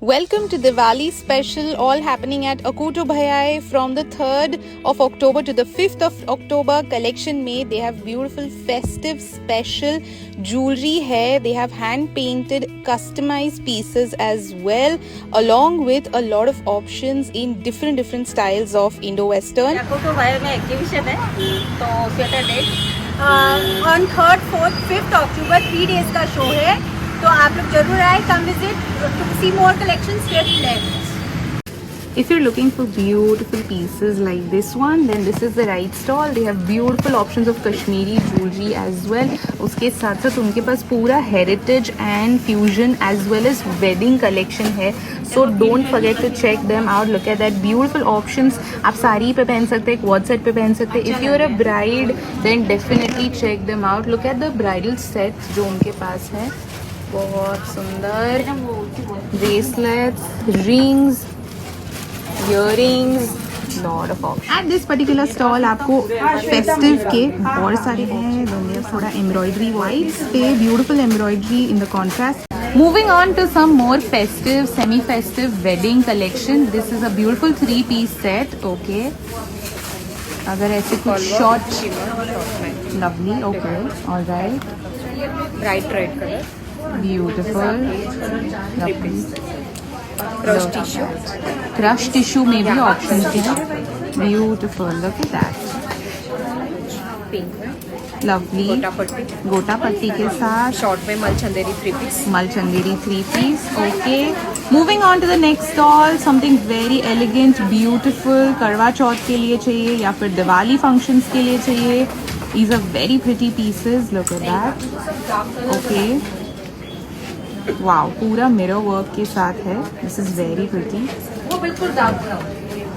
Welcome to Diwali special, all happening at Akuto Bhayai from the 3rd of October to the 5th of October. Collection made. They have beautiful festive special jewelry here. They have hand painted customized pieces as well, along with a lot of options in different styles of Indo-Western. Akuto Bhayai में exhibition है, तो Saturday on 3rd, 4th, 5th October 3 days का show है. तो आप लोग जरूर आए, come visit to see more collections, get left. If you're looking for beautiful pieces like this one, then this is the right stall. They have beautiful options of Kashmiri jewelry as well. उसके साथ साथ उनके पास पूरा heritage and fusion as well as wedding collection है. So don't forget to check them out. Look at that beautiful options. आप साड़ी पे पहन सकते हैं, quad set पे पहन सकते हैं. If you're a bride, then definitely check them out. Look at the bridal sets जो उनके पास है. बहुत सुंदर bracelets, rings, earrings, lot of option. At this particular stall आपको फेस्टिव के बहुत सारे हैं. थोड़ा एम्ब्रॉयडरी वाइट्स पे beautiful embroidery in the contrast. Moving on to some more festive, semi-festive wedding collection. This is a beautiful 3-piece set. Okay. अगर ऐसे कुछ short, lovely. Okay. All right. Bright red color. Beautiful. Lovely. Crush tissue में भी options हैं. Beautiful. Look at that. pink Lovely. गोटा पट्टी के साथ short में मलचंदेरी 3-piece. मलचंदेरी 3-piece. Okay. Moving on to the next stall. Something very elegant, beautiful. करवा चौथ के लिए चाहिए या फिर दिवाली functions के लिए चाहिए. These are very pretty pieces. Look at that. Okay. Wow, पूरा मिरर वर्क के साथ है. This is very pretty. वो बिल्कुल डार्क ब्राउन.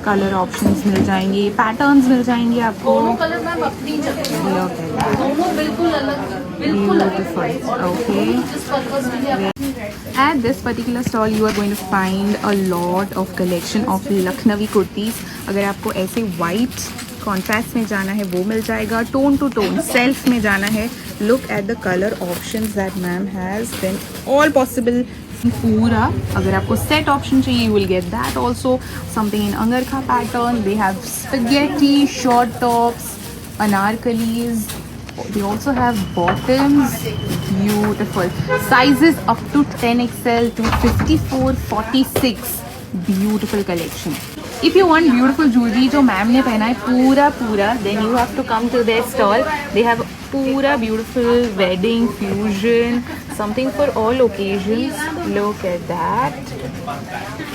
कलर ऑप्शंस मिल जाएंगे, पैटर्न्स मिल जाएंगे आपको. दोनों कलर मैम अपनी जगह हैं. दोनों बिल्कुल अलग, बिल्कुल beautiful. Okay. At this particular stall you are going to find a lot of collection of Lucknowi kurtis. अगर आपको ऐसे white कॉन्ट्रास्ट में जाना है वो मिल जाएगा. टोन टू टोन सेल्फ में जाना है. Look at the colour options that ma'am has. Then all possible पूरा. अगर आपको सेट ऑप्शन चाहिए you will get that also. Something in angrakha pattern. They have spaghetti short tops, anarkalis. They also have bottoms. Beautiful sizes up to 10XL to 54, 46. Beautiful collection. If you want beautiful jewelry जो ma'am ने पहना है पूरा, then you have to come to their stall. They have पूरा beautiful wedding fusion, something for all occasions. Look at that.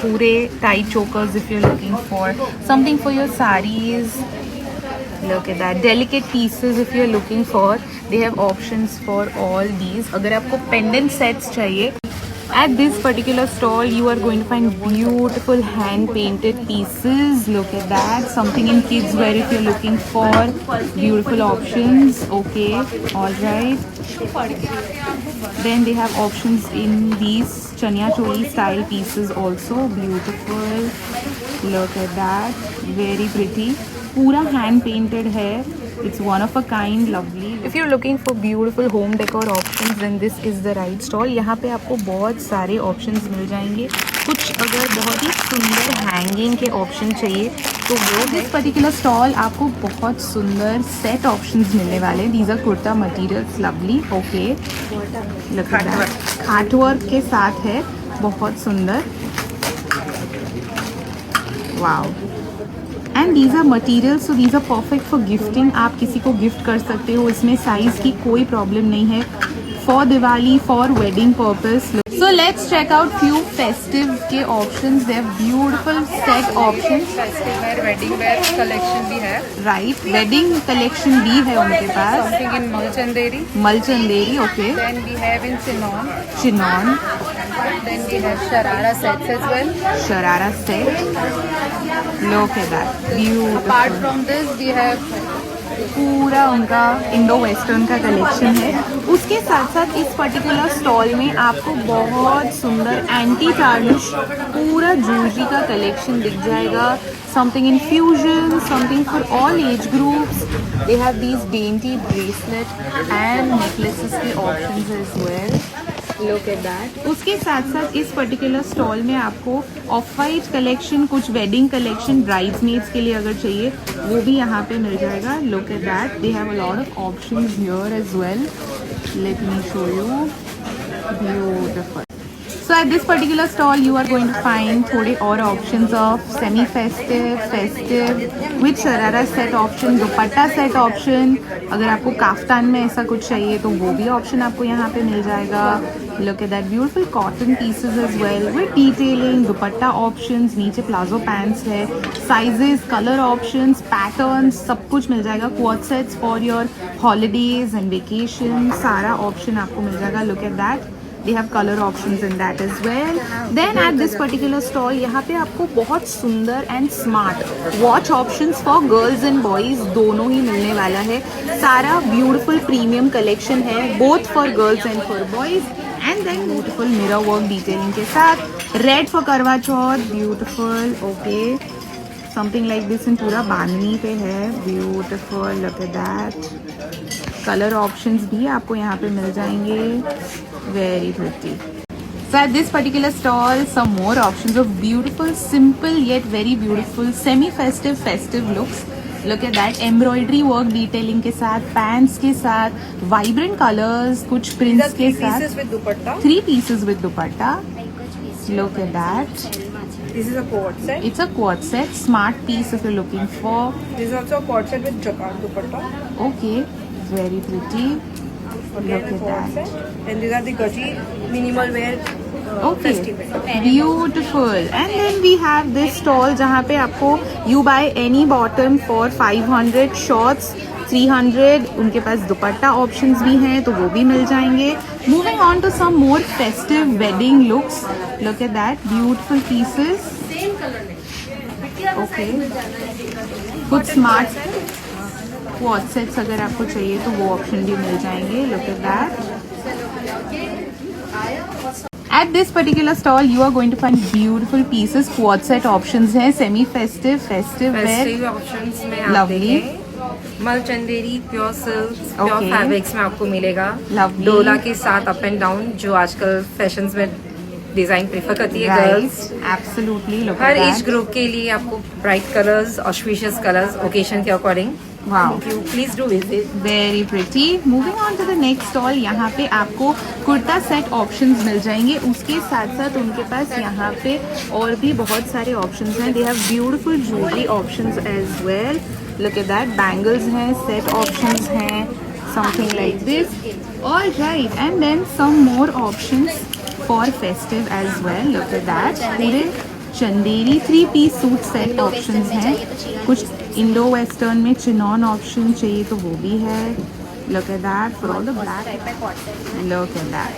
पूरे tight chokers if you're looking for something for your sarees. Look at that. Delicate pieces if you're looking for. They have options for all these. अगर आपको pendant sets चाहिए, at this particular stall you are going to find beautiful hand painted pieces. Look at that. Something in kids wear if you're looking for beautiful options. Okay, all right. Then they have options in these chaniya choli style pieces also. Beautiful. Look at that. Very pretty. पूरा hand painted है. It's one of a kind, lovely. If you're looking for beautiful home decor options, then this is the right stall. यहाँ पे आपको बहुत सारे options मिल जाएंगे. कुछ अगर बहुत ही सुंदर hanging के option चाहिए तो वो this particular stall आपको बहुत सुंदर set options मिलने वाले. These are kurta materials, lovely. Okay. Look at that. खाट वर्क के साथ है, बहुत सुंदर. Wow. And these are material, so these are perfect for gifting. आप किसी को गिफ्ट कर सकते हो. इसमें साइज़ की कोई प्रॉब्लम नहीं है. For Diwali, for wedding purpose. So let's check out few festive के options. They have beautiful set options. Festive wear, wedding wear collection भी है. राइट, वेडिंग कलेक्शन भी है उनके पास. Something in mulchanderi. Mulchanderi. Okay. Then we have in chinon. Chinon. Then we have sharara sets as well. Sharara set. Look at that. Beautiful. Apart from this we have पूरा उनका Indo western का collection है. उसके साथ साथ इस पर्टिकुलर स्टॉल में आपको बहुत सुंदर एंटी टार्निश पूरा ज्वेलरी का कलेक्शन दिख जाएगा. Something in fusion, something for all age groups. They have these dainty bracelet and necklaces के options as well. Look at that. उसके साथ साथ इस पर्टिकुलर स्टॉल में आपको ऑफ वाइट कलेक्शन, कुछ वेडिंग कलेक्शन ब्राइड्समेड्स के लिए अगर चाहिए वो भी यहाँ पे मिल जाएगा। Look at that, they have a lot of options here as well. Let me show you, beautiful. So at this particular stall you are going to find थोड़े और options of semi festive, festive with sharara set option, dupatta set option। अगर आपको kaftan में ऐसा कुछ चाहिए तो वो भी option आपको यहाँ पे मिल जाएगा। Look at that beautiful cotton pieces as well with detailing, dupatta options, नीचे प्लाजो pants है, sizes, color options, patterns, सब कुछ मिल जाएगा। quad sets for your holidays and vacation, सारा option आपको मिल जाएगा। Look at that, they have color options in that as well. Then at this particular stall यहाँ पे आपको बहुत सुंदर and smart watch options for girls and boys दोनों ही मिलने वाला है। सारा beautiful premium collection है both for girls and for boys, and then beautiful mirror work detailing के साथ। red for करवा चौथ, beautiful, okay, something like this in पूरा बांधनी पे है, beautiful, look at that। Colour options भी आपको यहाँ पे मिल जाएंगे, very pretty. So at this particular stall, some more options of beautiful, simple yet very beautiful semi-festive, festive looks. Look at that, embroidery work detailing के साथ, pants के साथ, vibrant colors, कुछ prints के साथ, 3 pieces with dupatta. 3 pieces with dupatta. Look at that. This is a quad set. It's a quad set, smart piece if you're looking for. This is also a quad set with jacquard dupatta. Okay, very pretty. Again, Look at quad that. set. And these are the gaji minimal wear Okay, festive wear. beautiful. And then we have this stall जहाँ पे आपको you buy any bottom for 500, shorts 300, उनके पास दुपट्टा options भी हैं तो वो भी मिल जाएंगे। Moving on to some more festive wedding looks. Look at that, beautiful pieces. Okay, कुछ smart quad sets अगर आपको चाहिए तो वो option भी मिल जाएंगे। Look at that. At this particular stall, you are going to find beautiful pieces, quad set options हैं, semi festive, festive wear, festive options में आप Lovely. देखें, मल Chanderi, pure silk, pure Okay. Fabrics में आपको मिलेगा। Lovely. डोला के साथ अप एंड डाउन, जो आजकल फैशंस में डिजाइन प्रेफर करती है right? गर्ल्स। Absolutely, look हर at एज that. ग्रुप के लिए आपको bright colours, auspicious colours occasion के according. Wow. You please do visit. Very pretty. Moving on to the next stall, यहाँ पे आपको कुर्ता सेट ऑप्शंस मिल जाएंगे। उसके साथ साथ उनके पास यहाँ पे और भी बहुत सारे ऑप्शंस हैं। They have beautiful jewellery options as well. Look at that, bangles हैं, सेट ऑप्शंस हैं, something like this. All right, and then some more options for festive as well. Look at that, पूरे Chanderi 3 piece suit set options हैं। कुछ Indo western में chinon option चाहिए तो वो भी है। Look at that, for all the black, look at that.